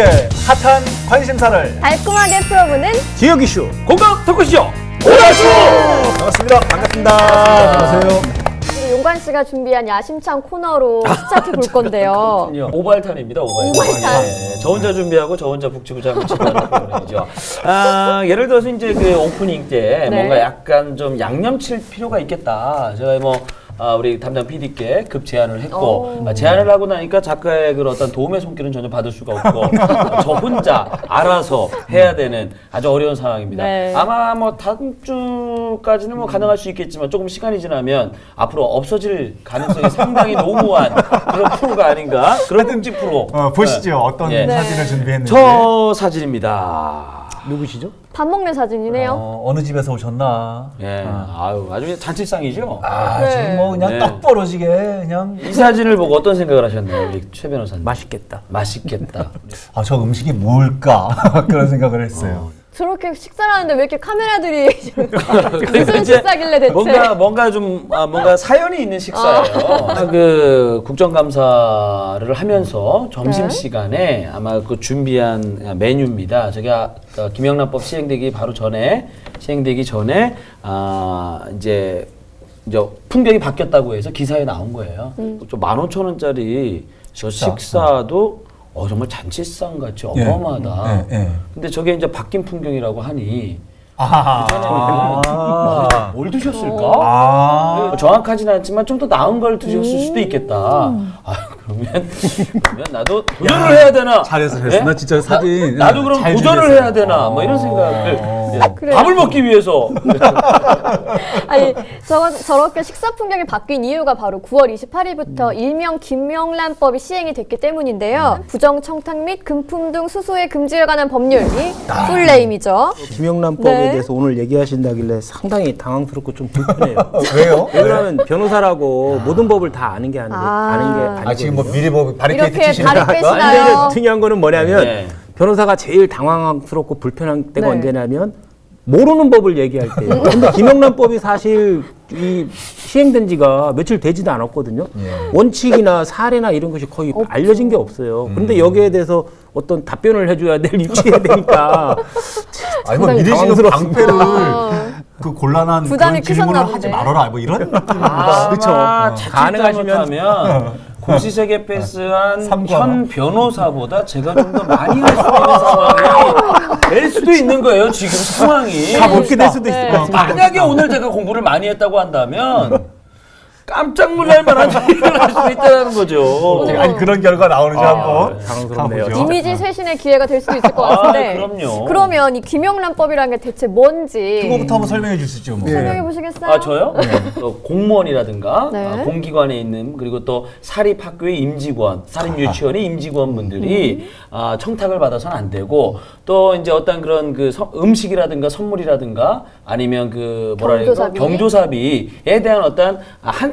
지역의 핫한 관심사를 달콤하게 풀어보는 지역 이슈 공감 토크쇼 오라쇼! 반갑습니다. 반갑습니다. 안녕하세요. 우리 용관 씨가 준비한 야심찬 코너로 시작해 볼 건데요. 오발탄입니다. 오발탄. 네, 저 혼자 준비하고 저 혼자 북치고 장구치고 하는 프로그램이죠. 예를 들어서 이제 그 오프닝 때 네. 뭔가 약간 좀 양념칠 필요가 있겠다. 제가 우리 담당 PD께 급 제안을 했고 제안을 하고 나니까 작가의 그 어떤 도움의 손길은 전혀 받을 수가 없고 저 혼자 알아서 해야 되는 아주 어려운 상황입니다. 네. 아마 다음 주까지는 가능할 수 있겠지만 조금 시간이 지나면 앞으로 없어질 가능성이 상당히 노무한 그런 프로가 아닌가 그런 끔찍 프로. 보시죠. 어떤 예. 사진을 준비했는지. 저 사진입니다. 누구시죠? 밥 먹는 사진이네요. 어느 집에서 오셨나? 예, 아주 그냥 잔치상이죠. 네. 지금 뭐 그냥 네. 떡 벌어지게 그냥. 이 사진을 보고 어떤 생각을 하셨나요, 우리 최 변호사님? 맛있겠다. 맛있겠다. 저 음식이 뭘까? 그런 생각을 했어요. 저렇게 식사를 하는데 왜 이렇게 카메라들이 무슨 이제 식사길래 대체? 뭔가 사연이 있는 식사예요. 그 국정감사를 하면서 점심 시간에 아마 그 준비한 메뉴입니다. 저게 김영란법 시행되기 전에 이제 풍경이 바뀌었다고 해서 기사에 나온 거예요. 좀 15,000원짜리 저 식사도 정말 잔치상 같이 어마어마하다. 근데 저게 이제 바뀐 풍경이라고 하니 뭘 드셨을까? 정확하지는 않지만 좀 더 나은 걸 드셨을 수도 있겠다. 그러면 나도 도전을 해야 되나? 잘했어. 네? 나 진짜 사진. 나도 그럼 잘 도전을 준비했어요. 해야 되나? 뭐 이런 생각을 그래요. 밥을 먹기 위해서. 아니 저렇게 식사 풍경이 바뀐 이유가 바로 9월 28일부터 일명 김영란법이 시행이 됐기 때문인데요. 부정 청탁 및 금품 등 수수의 금지에 관한 법률이 풀네임이죠. 김영란법에 네. 대해서 오늘 얘기하신다길래 상당히 당황스럽고 좀 불편해요. 왜요? 왜냐하면 변호사라고 모든 법을 다 아는 게 아니거든요. 지금 뭐 미리 뭐 바리케이트 이렇게 치시는 다리 거 근데 빼시나요? 중요한 거는 뭐냐면 네. 변호사가 제일 당황스럽고 불편한 때가 네. 언제냐면 모르는 법을 얘기할 때예요. 근데 김영란법이 사실 이 시행된 지가 며칠 되지도 않았거든요. 원칙이나 사례나 이런 것이 거의 알려진 게 없어요. 근데 여기에 대해서 어떤 답변을 해줘야 될 입지해야 되니까 아니 뭐 상당히 미리 지금 당황스럽습니다. 방패를 그 곤란한 부담이 그런 질문을 크셨나 하지 본데. 말아라 뭐 이런 느낌입니다. 그렇죠. 가능하시면 공시세계 패스한 삼과. 현 변호사보다 제가 좀 더 많이 할 수 있는 상황이 될 수도 있는 거예요. 지금 상황이. 다 그렇게 될 수도 있을 것 같습니다. 만약에 오늘 제가 공부를 많이 했다고 한다면 깜짝 놀랄 만한 일을 할 수 있다는 거죠. 아니 그런 결과 나오는지 한번 당황스럽네요. 가보죠. 이미지 쇄신의 기회가 될 수도 있을 것 같은데. 그럼요. 그러면 이 김영란법이라는 게 대체 뭔지 그거부터 한번 설명해 주시죠. 뭐. 설명해 보시겠어요? 저요? 또 공무원이라든가 네. 공기관에 있는 그리고 또 사립학교의 임직원, 사립유치원의 임직원분들이 청탁을 받아서는 안 되고 또 이제 어떤 그런 그 음식이라든가 선물이라든가 아니면 그 경조사비에 대한 어떤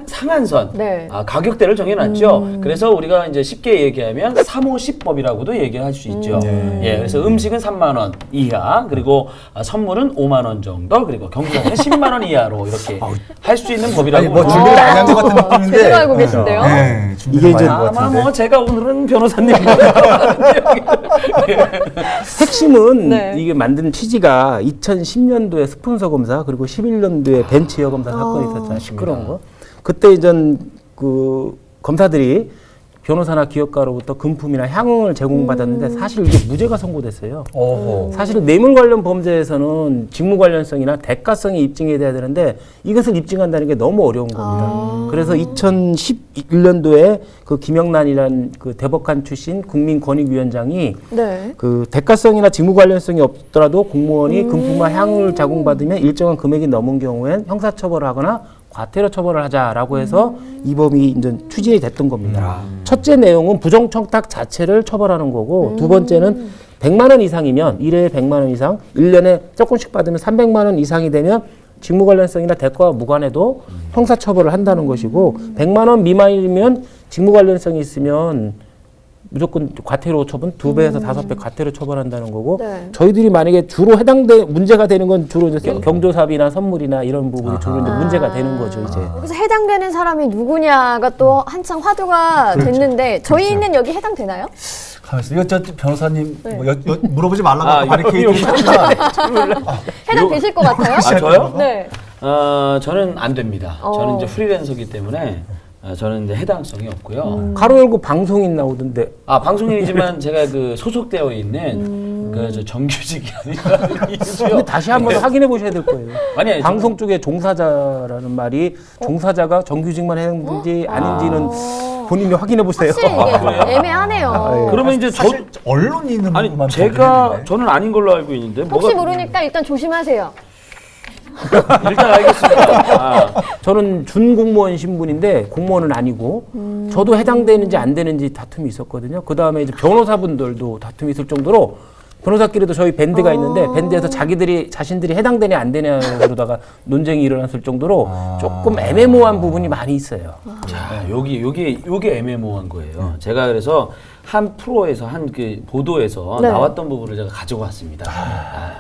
상한선 네. 가격대를 정해놨죠. 그래서 우리가 이제 쉽게 얘기하면 350법이라고도 얘기할 수 있죠. 예, 그래서 음식은 3만 원 이하 그리고 선물은 5만 원 정도 그리고 경조사비는 10만 원 이하로 이렇게 할 수 있는 법이라고. 아니 뭐 준비를 많이 한 것 같은 느낌인데. 제대로 알고 계신데요? 네, 이게 이제 아마 제가 오늘은 변호사님 핵심은 네. 이게 만든 취지가 2010년도에 스폰서 검사 그리고 11년도에 벤츠 여검사 사건이 있었잖아요. 시끄러운 거. 그때 이전 그 검사들이 변호사나 기업가로부터 금품이나 향응을 제공받았는데 사실 이게 무죄가 선고됐어요. 사실 뇌물 관련 범죄에서는 직무 관련성이나 대가성이 입증이 돼야 되는데 이것을 입증한다는 게 너무 어려운 겁니다. 그래서 2011년도에 그 김영란이라는 그 대법관 출신 국민권익위원장이 네. 그 대가성이나 직무 관련성이 없더라도 공무원이 금품과 향응을 제공받으면 일정한 금액이 넘은 경우엔 형사처벌을 하거나 과태료 처벌을 하자라고 해서 이 법이 이제 추진이 됐던 겁니다. 첫째 내용은 부정청탁 자체를 처벌하는 거고 두 번째는 100만 원 이상이면 1회에 100만 원 이상, 1년에 조금씩 받으면 300만 원 이상이 되면 직무 관련성이나 대가와 무관해도 형사처벌을 한다는 것이고 100만 원 미만이면 직무 관련성이 있으면 무조건 과태료 처분 2배에서 5배 과태료 처벌한다는 거고 네. 저희들이 만약에 주로 문제가 되는 건 주로 이제 경조사비나 선물이나 이런 부분이 주로 이제 문제가 되는 거죠 이제. 여기서 해당되는 사람이 누구냐가 또 한창 화두가 됐는데 저희는 여기 해당되나요? 가만있어. 이거 저 변호사님 네. 뭐 물어보지 말라고 아, 바리케이트 했지만 해당되실 것 같아요? 아, 저요? 네. 저는 안 됩니다. 저는 이제 프리랜서기 때문에 저는 이제 해당성이 없고요. 가로 열고 방송인 나오던데 아, 방송인이지만 제가 그 소속되어 있는 그 저 정규직이 아니라 근데 다시 한번 확인해 보셔야 될 거예요. 아니, 방송 쪽에 종사자라는 말이 종사자가 정규직만 했는지 아닌지는 본인이 확인해 보세요. 확실히 이게 그래요? 애매하네요. 그러면 이제 사실 언론인은 아니 것만 제가 저는 아닌 걸로 알고 있는데 혹시 모르니까 일단 조심하세요. 일단 알겠습니다. 아, 저는 준공무원 신분인데 공무원은 아니고 저도 해당되는지 안 되는지 다툼이 있었거든요. 그 다음에 이제 변호사분들도 다툼이 있을 정도로 변호사끼리도 저희 밴드가 있는데 밴드에서 자신들이 해당되냐 안 되냐 그러다가 논쟁이 일어났을 정도로 조금 애매모호한 부분이 많이 있어요. 자, 요게 애매모호한 거예요. 제가 그래서 한 프로에서 한 그 보도에서 네. 나왔던 부분을 제가 가지고 왔습니다.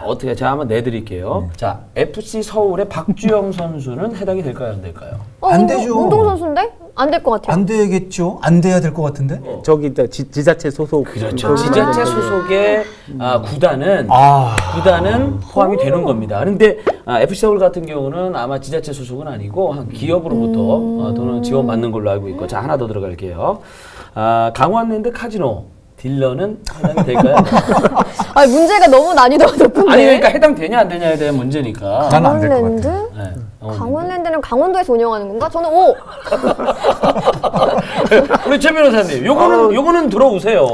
어떻게 제가 한번 내드릴게요. 자, FC 서울의 박주영 선수는 해당이 될까요, 안 될까요? 안 되죠. 운동선수인데? 안 될 것 같아요. 안 되겠죠. 안 돼야 될 것 같은데. 저기 지자체 소속 그렇죠. 지자체 소속의 구단은 포함이 되는 겁니다. 그런데 FC 서울 같은 경우는 아마 지자체 소속은 아니고 한 기업으로부터 돈을 지원받는 걸로 알고 있고, 자, 하나 더 들어갈게요. 강원랜드 카지노 딜러는 해당이 될까요? 아니, 문제가 너무 난이도가 높은데. 아니, 그러니까 해당되냐 안 되냐에 대한 문제니까. 난 안 될 것 강원랜드? 같아요. 네, 강원랜드는 강원도에서 운영하는 건가? 저는 O. 우리 최 변호사님, 요거는 들어오세요.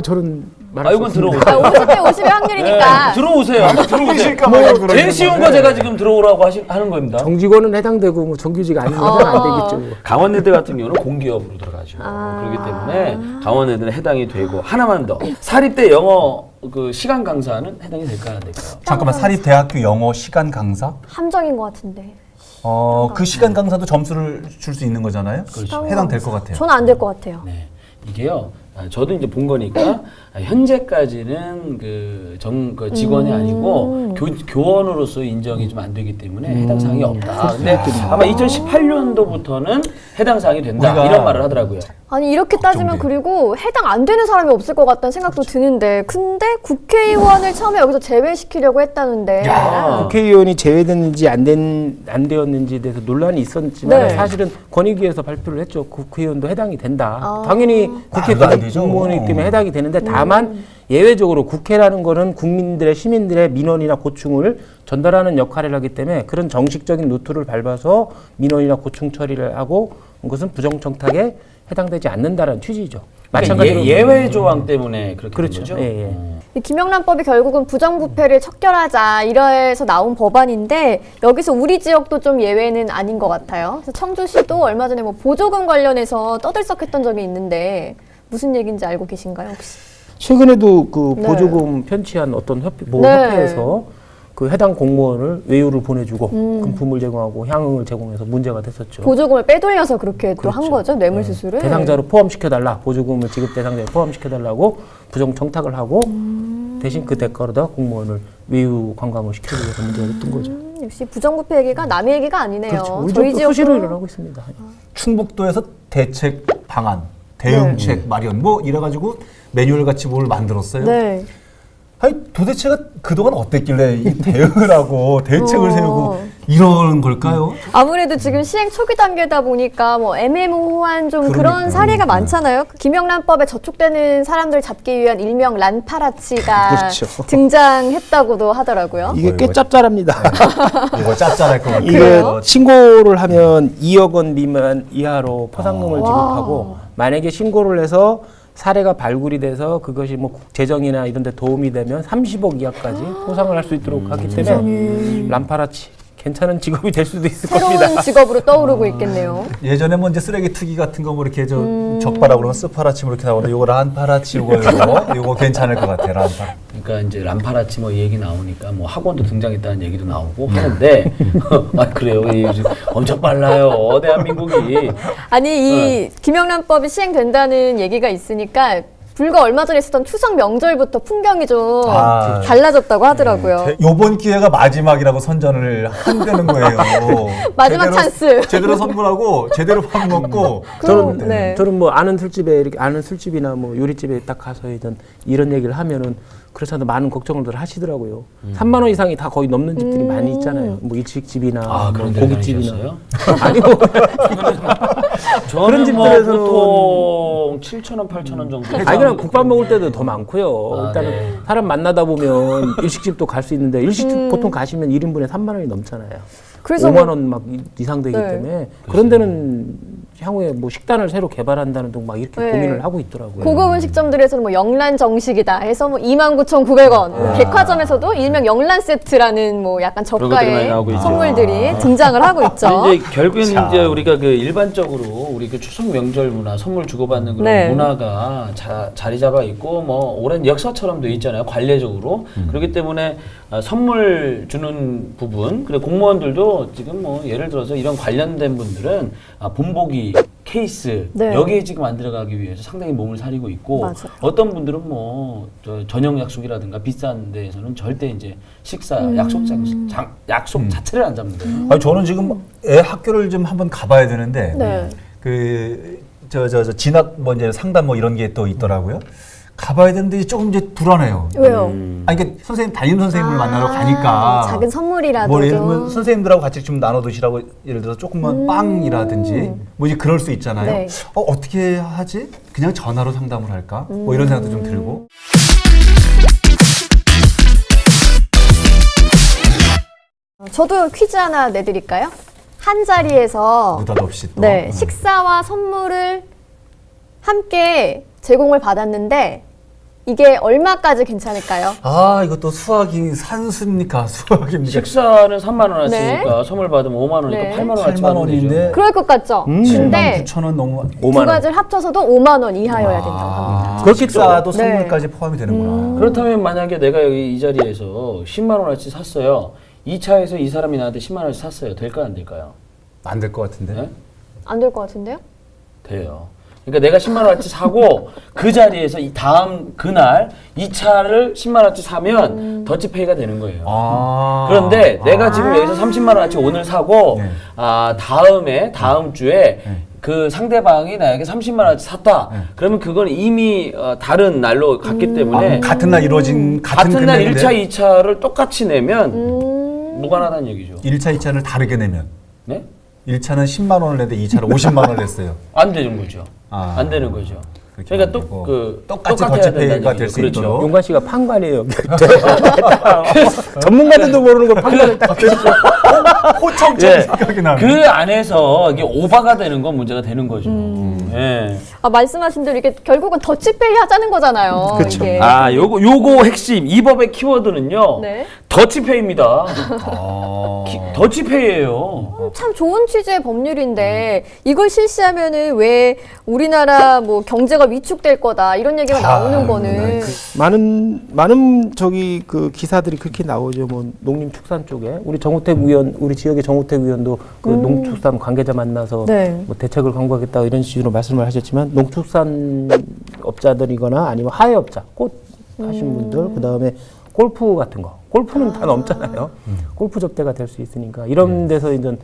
저는 이건 들어오세요. 50대 50의 확률이니까. 네, 들어오세요. 한번 들어오세요. 뭐 제일 쉬운 거 제가 지금 들어오라고 하는 겁니다. 정직원은 해당되고 뭐 정규직 아니면 안 되겠죠. 강원랜드 같은 경우는 공기업으로 들어가죠. 그렇기 때문에 강원랜드는 해당이 되고, 하나만 더. 사립대 영어 그 시간 강사는 해당이 될까요, 안 될까요? 잠깐만, 사립대학교 영어 시간 강사? 함정인 것 같은데. 그 시간 강사도 점수를 줄 수 있는 거잖아요. 그렇죠. 해당될 것 같아요. 저는 안 될 것 같아요. 네. 이게요. 저도 이제 본 거니까 현재까지는 그 직원이 아니고 교원으로서 인정이 좀 안 되기 때문에 해당 사항이 없다. 근데 아마 2018년도부터는 해당 사항이 된다. 우리가 이런 말을 하더라고요. 아니, 이렇게 따지면 그리고 해당 안 되는 사람이 없을 것 같다는 생각도 드는데, 근데 국회의원을 처음에 여기서 제외시키려고 했다는데. 국회의원이 제외됐는지 안 되었는지에 대해서 논란이 있었지만 네. 사실은 권익위에서 발표를 했죠. 국회의원도 해당이 된다. 당연히 국회 말도 안 되죠. 공무원이기 때문에 해당이 되는데 다만 예외적으로 국회라는 거는 국민들의 시민들의 민원이나 고충을 전달하는 역할을 하기 때문에 그런 정식적인 루트를 밟아서 민원이나 고충 처리를 하고 그것은 부정청탁에 해당되지 않는다는 취지죠. 마찬가지로 예외 조항 때문에 그렇게 그렇죠. 된 거죠. 예. 이 김영란법이 결국은 부정부패를 척결하자 이래서 나온 법안인데, 여기서 우리 지역도 좀 예외는 아닌 것 같아요. 그래서 청주시도 얼마 전에 뭐 보조금 관련해서 떠들썩했던 적이 있는데 무슨 얘기인지 알고 계신가요, 혹시? 최근에도 그 네. 보조금 편취한 어떤 협회에서 그 해당 공무원을 외유를 보내주고 금품을 제공하고 향응을 제공해서 문제가 됐었죠. 보조금을 빼돌려서 그렇게 또 한 그렇죠. 거죠, 뇌물수수를. 대상자로 포함시켜달라, 보조금을 지급 대상자에 포함시켜달라고 부정 청탁을 하고 대신 그 대가로다 공무원을 외유 관광을 시키기 위해서 문제가 됐던 거죠. 역시 부정부패 얘기가 남의 얘기가 아니네요. 그렇죠. 우리 저희 지역도 지역도 수시로 일어나고 있습니다. 충북도에서 대책 방안, 대응책 마련 뭐 이래가지고 매뉴얼 같이 뭘 만들었어요. 네. 아니 도대체가 그동안 어땠길래 이 대응을 하고 대책을 세우고 이런 걸까요? 아무래도 지금 시행 초기 단계다 보니까 뭐 애매모호한 좀 그런 그러니까요. 사례가 많잖아요. 김영란법에 저촉되는 사람들 잡기 위한 일명 란파라치가 그렇죠. 등장했다고도 하더라고요. 이게 꽤 짭짤합니다. 이거 짭짤할 것 같아요. 이게 신고를 하면 2억 원 미만 이하로 포상금을 지급하고 만약에 신고를 해서 사례가 발굴이 돼서 그것이 뭐 재정이나 이런 데 도움이 되면 30억 이하까지 포상을 할 수 있도록 하기 때문에 람파라치 괜찮은 직업이 될 수도 있을 겁니다. 새로운 직업으로 떠오르고 있겠네요. 예전에 뭐 이제 쓰레기 투기 같은 거 뭐 이렇게 저 적바라 그러면 스파라치 뭐 이렇게 나오는데 요거 란파라치 요거 괜찮을 것 같아요. 란파. 그러니까 이제 람파라치 뭐 얘기 나오니까 뭐 학원도 등장했다는 얘기도 나오고 하는데 그래요. 요즘 엄청 빨라요, 대한민국이. 아니 이 김영란법이 시행된다는 얘기가 있으니까 불과 얼마 전에 있었던 추석 명절부터 풍경이 좀 아, 달라졌다고 하더라고요. 요번 기회가 마지막이라고 선전을 한다는 거예요. 마지막 찬스. 제대로 선물하고 제대로 밥 먹고. 저는 뭐 아는 술집에 이렇게 아는 술집이나 뭐 요리집에 딱 가서 이런 얘기를 하면은 그렇잖아요. 많은 걱정을 하시더라고요. 3만 원 이상이 다 거의 넘는 집들이 많이 있잖아요. 뭐 일식집이나 그런 뭐 데를 고깃집이나. 다니셨어요? 아니요. 저는 그런 집들에서는 보통 7,000원, 8,000원 정도. 아니 그냥 국밥 먹을 때도 더 많고요. 일단은 네. 사람 만나다 보면 일식집도 갈 수 있는데 일식집 보통 가시면 1인분에 3만 원이 넘잖아요. 그래서 5만 원 막 이상 되기 네. 때문에 그런 데는 향후에 뭐 식단을 새로 개발한다는 등 막 이렇게 네. 고민을 하고 있더라고요. 고급 음식점들에서는 뭐 영란 정식이다 해서 뭐 29,900원. 백화점에서도 일명 영란 세트라는 뭐 약간 그런 것들이 많이 저가의 나오고 있죠. 선물들이 등장을 하고 있죠. 근데 이제 결국에는 자. 이제 우리가 그 일반적으로 우리 그 추석 명절 문화, 선물 주고받는 그런 네. 문화가 자리 잡아 있고 뭐 오랜 역사처럼 돼 있잖아요. 관례적으로. 그렇기 때문에 선물 주는 부분, 그리고 공무원들도 지금 뭐 예를 들어서 이런 관련된 분들은 본보기 케이스 네. 여기에 지금 안 들어가기 위해서 상당히 몸을 사리고 있고 맞아요. 어떤 분들은 뭐 저녁 약속이라든가 비싼 데에서는 절대 이제 식사 약속 자체를 안 잡는데요. 아니, 저는 지금 애 학교를 좀 한번 가봐야 되는데 네. 저 진학 뭐 이제 상담 뭐 이런 게 또 있더라고요. 가봐야 되는데 조금 이제 불안해요. 왜요? 아니 그러니까 선생님 담임 선생님을 만나러 가니까 작은 선물이라도 뭐 예를 좀. 들면 선생님들하고 같이 좀 나눠 드시라고 예를 들어서 조금만 빵이라든지 뭐 이제 그럴 수 있잖아요. 네. 어떻게 하지? 그냥 전화로 상담을 할까? 뭐 이런 생각도 좀 들고. 저도 퀴즈 하나 내드릴까요? 한 자리에서 느닷없이 또. 네, 식사와 선물을 함께 제공을 받았는데 이게 얼마까지 괜찮을까요? 아 이것도 수학이 산수입니까? 수학입니까? 식사는 3만 원 하시니까 선물 받으면 5만 원이니까 네. 8만 원 8만 원인데 그럴 것 같죠? 7만 근데 9천 원 너무 5만 두 원. 가지를 합쳐서도 5만 원 이하여야 된다고 합니다. 그렇겠죠. 식사도 네. 선물까지 포함이 되는구나. 그렇다면 만약에 내가 여기 이 자리에서 10만 원어치 샀어요. 2차에서 이 사람이 나한테 10만 원어치 샀어요. 될까요? 안 될까요? 안 될 것 같은데. 네? 안 될 것 같은데요? 돼요. 그러니까 내가 10만 원어치 사고 그 자리에서 이 다음 그날 2차를 10만 원어치 사면 더치페이가 되는 거예요. 그런데 내가 지금 여기서 30만 원어치 오늘 사고 네. 다음 주에 그 상대방이 나에게 30만 원어치 샀다. 그러면 그건 이미 다른 날로 갔기 때문에 같은 날 이루어진 같은 날 금액인데 1차, 2차를 똑같이 내면 무관하다는 얘기죠. 1차, 2차를 다르게 내면 네? 1차는 10만 원을 냈는데 2차는 50만 원을 냈어요. 안 되는 거죠. 아. 안 되는 거죠. 그렇게 그러니까 안 되고. 똑같이 똑같이 더치페이가 된다는 될 얘기죠. 수 있도록. 그렇죠. 용관 씨가 판관이에요. 전문가들도 모르는 걸 판관을 딱 호청청 예. 생각이 나네. 그 안에서 이게 오바가 되는 건 문제가 되는 거죠. 예. 말씀하신 대로 이게 결국은 더치페이 하자는 거잖아요. 그쵸. 이게. 요거 핵심 이 법의 키워드는요. 네. 더치페이입니다. 아. 더치페이예요. 참 좋은 취지의 법률인데 이걸 실시하면은 왜 우리나라 뭐 경제가 위축될 거다 이런 얘기가 나오는 거는 많은 저기 그 기사들이 그렇게 나오죠. 뭐 농림축산 쪽에 우리 정우택 의원, 우리 지역의 정우택 의원도 그 농축산 관계자 만나서 네. 뭐 대책을 강구하겠다 이런 식으로 말씀을 하셨지만 농축산 업자들이거나 아니면 하회업자, 꽃 하신 분들, 그 다음에 골프 같은 거, 골프는 다 넘잖아요. 골프 접대가 될 수 있으니까 이런 데서 이제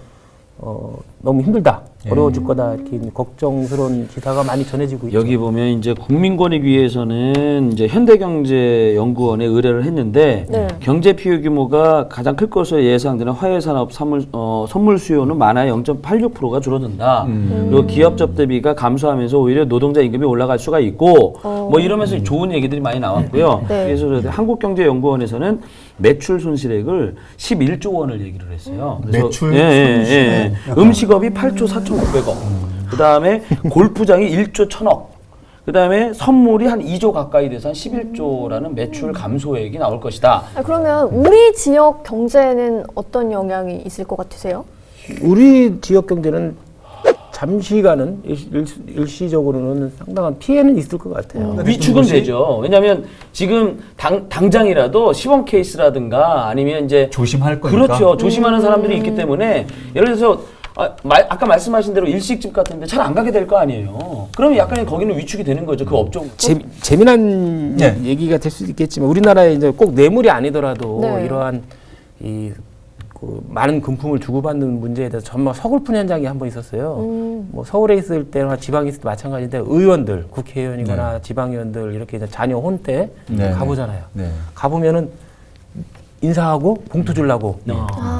너무 힘들다, 어려워질 거다 이렇게 걱정스러운 기사가 많이 전해지고 있죠. 여기 보면 이제 국민권익위에서는 이제 현대경제연구원에 의뢰를 했는데 네. 경제 피해 규모가 가장 클 것으로 예상되는 화훼산업 선물 수요는 많아야 0.86%가 줄어든다. 그리고 기업 접대비가 감소하면서 오히려 노동자 임금이 올라갈 수가 있고 뭐 이러면서 좋은 얘기들이 많이 나왔고요. 네. 그래서 한국경제연구원에서는 매출 손실액을 11조 원을 얘기를 했어요. 그래서 매출 손실. 음식업이 8조 4,900억. 그 다음에 골프장이 1조 1,000억. 그 다음에 선물이 한 2조 가까이 돼서 한 11조라는 매출 감소액이 나올 것이다. 그러면 우리 지역 경제에는 어떤 영향이 있을 것 같으세요? 우리 지역 경제는 잠시간은 일시적으로는 상당한 피해는 있을 것 같아요. 위축은 되죠. 왜냐하면 지금 당장이라도 시범 케이스라든가 아니면 이제 조심할 거니까. 그렇죠. 조심하는 사람들이 있기 때문에 예를 들어서 아까 말씀하신 대로 일식집 같은데 잘 안 가게 될 거 아니에요. 그러면 약간의 거기는 위축이 되는 거죠. 그 업종. 재미난 네. 얘기가 될 수도 있겠지만 우리나라에 이제 꼭 뇌물이 아니더라도 네. 이러한 그 많은 금품을 주고받는 문제에 대해서 정말 서글픈 현장이 한 번 있었어요. 뭐 서울에 있을 때나 지방에 있을 때 마찬가지인데 의원들, 국회의원이거나 지방의원들 이렇게 이제 자녀 혼 때 네. 가보잖아요. 네. 가보면은 인사하고 봉투 주려고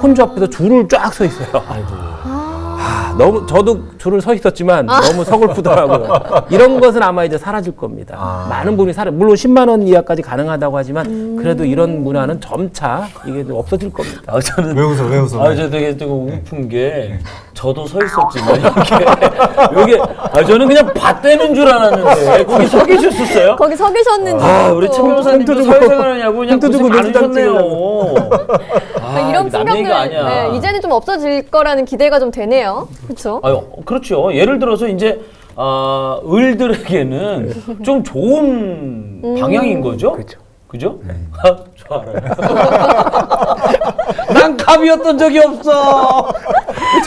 혼주 앞에서 줄을 쫙 서 있어요. 너무 저도 줄을 서 있었지만 너무 서글프더라고요. 이런 것은 아마 이제 사라질 겁니다. 많은 분이 물론 10만 원 이하까지 가능하다고 하지만 그래도 이런 문화는 점차 이게 좀 없어질 겁니다. 저는 왜 웃어? 저 되게 좀 웃픈 게 저도 서 있었지만 여기 저는 그냥 밭대는 줄 알았는데 거기 서 계셨었어요? 거기 서 계셨는지. 우리 최 변호사님도 사회생활하냐고 그냥 봉투 주고 고생 많으셨네요. 이런 남 얘기가 풍경들 아니야. 네, 이제는 좀 없어질 거라는 기대가 좀 되네요. 그렇죠? 그렇죠. 예를 들어서 이제 을들에게는 좀 좋은 방향인 거죠. 그렇죠. 그죠? 저 알아요. 난 갑이었던 적이 없어.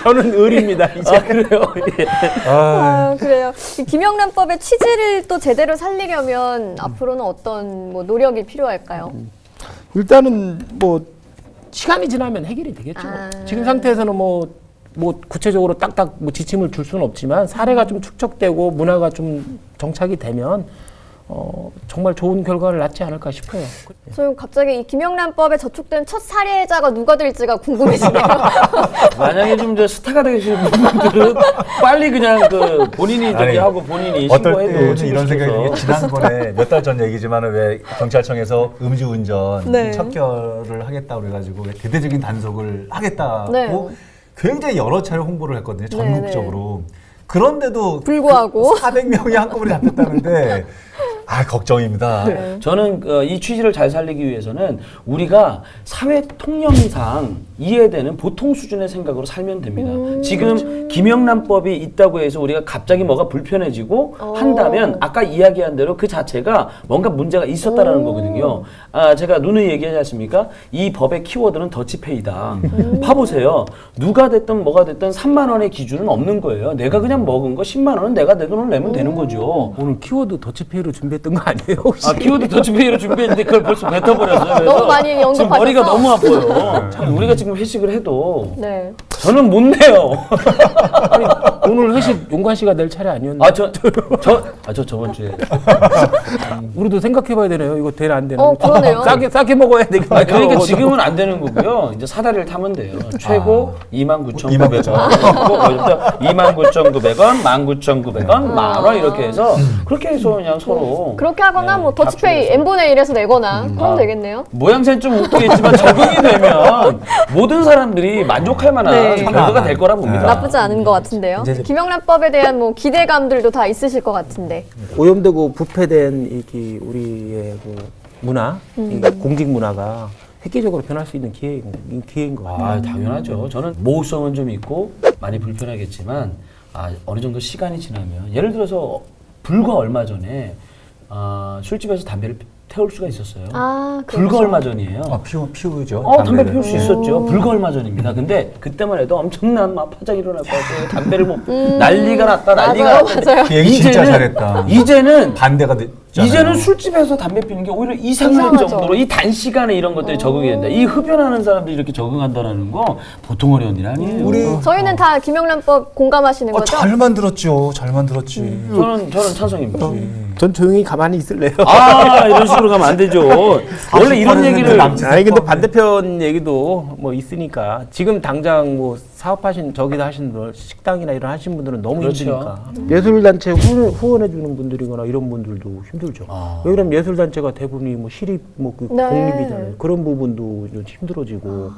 저는 을입니다. 이제. 그래요. 예. 그래요. 이 김영란법의 취지를 또 제대로 살리려면 앞으로는 어떤 뭐 노력이 필요할까요? 일단은 뭐 시간이 지나면 해결이 되겠죠. 지금 상태에서는 뭐 구체적으로 딱딱 뭐 지침을 줄 수는 없지만 사례가 좀 축적되고 문화가 좀 정착이 되면 정말 좋은 결과를 낳지 않을까 싶어요. 저 갑자기 이 김영란법에 저촉된 첫 살해자가 누가 될지가 궁금해지네요. 만약에 좀 이제 스타가 되시는 분들은 빨리 그냥 그 본인이 저기 아니, 하고 본인이 어떨 신고해도 때는 이런 생각이 지난번에 몇 달 전 얘기지만 왜 경찰청에서 음주운전 네. 척결을 하겠다고 그래가지고 대대적인 단속을 하겠다고 네. 굉장히 여러 차례 홍보를 했거든요. 전국적으로. 그런데도 불구하고 400명이 한꺼번에 잡혔다는데 걱정입니다. 저는 이 취지를 잘 살리기 위해서는 우리가 사회 통념상 이해되는 보통 수준의 생각으로 살면 됩니다. 지금 김영란법이 있다고 해서 우리가 갑자기 뭐가 불편해지고 한다면 아까 이야기한 대로 그 자체가 뭔가 문제가 있었다라는 거거든요. 제가 누누이 얘기하지 않습니까? 이 법의 키워드는 더치페이다. 봐보세요. 누가 됐든 뭐가 됐든 3만 원의 기준은 없는 거예요. 내가 그냥 먹은 거 10만 원은 내가 내 돈을 내면 되는 거죠. 오늘 키워드 더치페이로 준비했던 거 아니에요? 혹시? 키워드 더치페이로 준비했는데 그걸 벌써 뱉어버렸어요. 그래서 너무 많이 지금 언급하셔서. 머리가 너무 아파요. 참 우리가 지금 회식을 해도 네. 저는 못 내요. 아니, 오늘 회식 용관 씨가 낼 차례 아니었나요? 저 저번 주에. 우리도 생각해봐야 되네요. 이거 되나 안 되나? 그러네요. 싸게 먹어야 되겠네요. 그러니까 지금은 안 되는 거고요. 이제 사다리를 타면 돼요. 최고 29,900원, 29,900원, 19,900원, 만 원 이렇게 해서 그렇게 해서 그냥 서로 그렇게 하거나 뭐 더치페이 n분의 1에서 내거나 그럼 되겠네요. 모양새는 좀 웃기겠지만 적용이 되면 모든 사람들이 만족할 만한 네. 결과가 될 거라 봅니다. 나쁘지 않은 것 같은데요. 김영란법에 대한 뭐 기대감들도 다 있으실 것 같은데. 오염되고 부패된 이렇게 우리의 그 문화, 이 공직 문화가 획기적으로 변할 수 있는 기회인 것 같아요. 당연하죠. 저는 모호성은 좀 있고 많이 불편하겠지만 어느 정도 시간이 지나면 예를 들어서 불과 얼마 전에 술집에서 담배를 태울 수가 있었어요. 불과 얼마 전이에요. 피우죠. 담배 피울 수 있었죠. 불과 얼마 전입니다. 근데 그때만 해도 엄청난 파장이 일어날 것 같아요. 담배를 못 난리가 났다. 난리가 났다. 맞아요. 그 얘기 진짜 잘했다. 이제는 반대가 됐잖아요. 이제는 술집에서 담배 피는 게 오히려 이상할 이상하죠. 정도로 이 단시간에 이런 것들이 적응이 된다. 이 흡연하는 사람들이 이렇게 적응한다는 거 보통 어려운 일 아니에요. 저희는 다 김영란법 공감하시는 거죠? 잘 만들었죠. 잘 만들었지. 저는 찬성입니다. 전 조용히 가만히 있을래요. 이런 식으로 가면 안 되죠. 원래 이런 얘기를 아니 근데 반대편 얘기도 뭐 있으니까 지금 당장 뭐 사업하신 저기다 하신 분 식당이나 이런 하신 분들은 너무 그렇죠. 힘드니까 예술단체 후원해 주는 분들이거나 이런 분들도 힘들죠. 왜 그러면 예술단체가 대부분이 뭐 시립 그 네. 공립이잖아요. 그런 부분도 좀 힘들어지고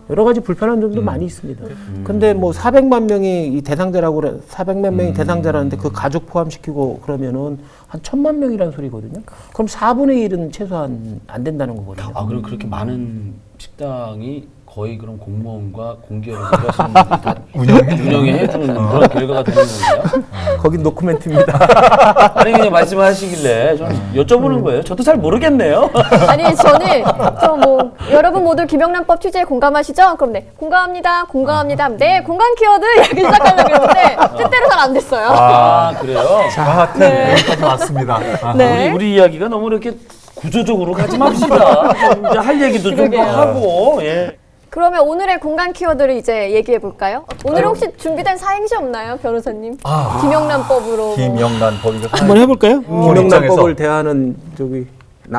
여러 가지 불편한 점도 많이 있습니다. 근데 뭐 400만 명이 이 대상자라고 400만 명이 대상자라는데 그 가족 포함시키고 그러면은 한 1000만 명이라는 소리거든요. 그럼 4분의 1은 최소한 안 된다는 거거든요. 그럼 그렇게 많은 식당이 거의 그럼 공무원과 공기업에서 일하시는 분들이 다 운영해 해주는 그런 결과가 되는 건가요? 거긴 노코멘트입니다. 아니 그냥 말씀하시길래 저는 여쭤보는 거예요. 저도 잘 모르겠네요. 아니 저는 저 뭐 여러분 모두 김영란법 취지에 공감하시죠? 그럼 네 공감합니다. 공감합니다. 네 공감 키워드 이렇게 시작하려고 했는데 뜻대로 잘 안 됐어요. 아 그래요? 자, 하여튼 여기까지 왔습니다. 아, 네. 우리 이야기가 너무 이렇게 구조적으로 가지 맙시다. 좀 이제 할 얘기도 좀 더 그러게요. 하고. 예. 그러면 오늘의 공감 키워드를 이제 얘기해 볼까요? 오늘 혹시 준비된 사행시 없나요, 변호사님? 김영란법으로. 김영란 법이가 한번 해볼까요? 입장에서. 김영란법을 대하는 저기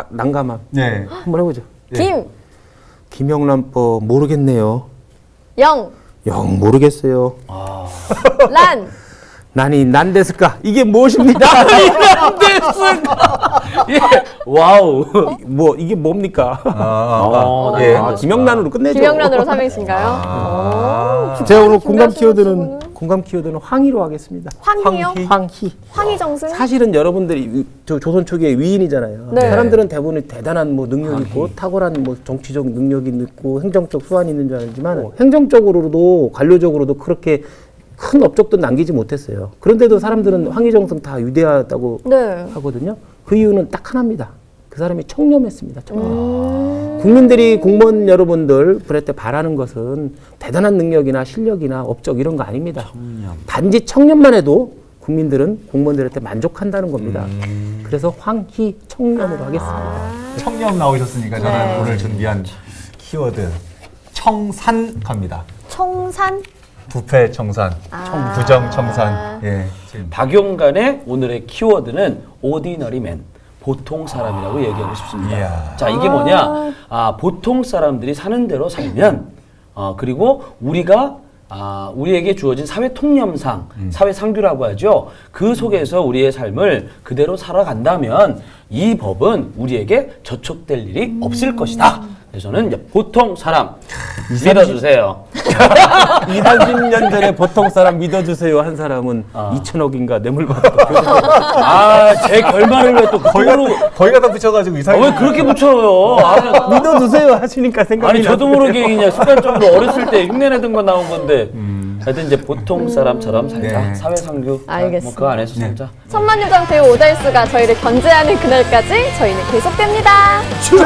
난감함. 네. 한번 해보죠. 김, 김영란법 모르겠네요. 영, 영 모르겠어요. 란. 난이 난데스까? 이게 무엇입니까? 예. 와우. 뭐 이게 뭡니까? 예. 아, 김영란으로 끝내죠. 김영란으로 삼행시인가요? 오, 제가 오늘 공감 준비하시는 키워드는 황희로 하겠습니다. 황희요? 황희. 황희정승? 사실은 여러분들이 조선 초기에 위인이잖아요. 네. 사람들은 대부분 대단한 뭐 능력이 있고 탁월한 뭐 정치적 능력이 있고 행정적 수완이 있는 줄 알지만 행정적으로도 관료적으로도 그렇게 큰 업적도 남기지 못했어요. 그런데도 사람들은 황희정승 다 위대하다고 네. 하거든요. 그 이유는 딱 하나입니다. 그 사람이 청렴했습니다. 청렴. 국민들이 공무원 여러분들 그럴 때 바라는 것은 대단한 능력이나 실력이나 업적 이런 거 아닙니다. 단지 청렴만 해도 국민들은 공무원들한테 만족한다는 겁니다. 그래서 황희 청렴으로 하겠습니다. 청렴 나오셨으니까 저는 네. 오늘 준비한 키워드 청산 갑니다. 청산? 부패 청산, 부정 청산. 예. 지금 박용간의 오늘의 키워드는 ordinary man. 보통 사람이라고 얘기하고 싶습니다. 이야. 자, 이게 뭐냐? 보통 사람들이 사는 대로 살면, 그리고 우리가 우리에게 주어진 사회 통념상, 사회 상규라고 하죠. 그 속에서 우리의 삶을 그대로 살아간다면 이 법은 우리에게 저촉될 일이 없을 것이다. 그래서 저는 이제 보통 사람 믿어주세요. 30년 전에 보통 사람 믿어주세요 한 사람은 2천억인가 뇌물 받았고 제 결말을 왜 또 그걸로 거의 갖다 붙여가지고 이상해. 왜 그렇게 붙여요? 믿어주세요 하시니까 생각이 아니 저도 모르게 그냥 습관적으로 어렸을 때 흉내내던 거 나온 건데 하여튼 이제 보통 사람처럼 살자. 네. 사회상규 알겠습니다. 그 안에서 살자. 천만유정 배우 오달수가 저희를 견제하는 그날까지 저희는 계속됩니다. 쭉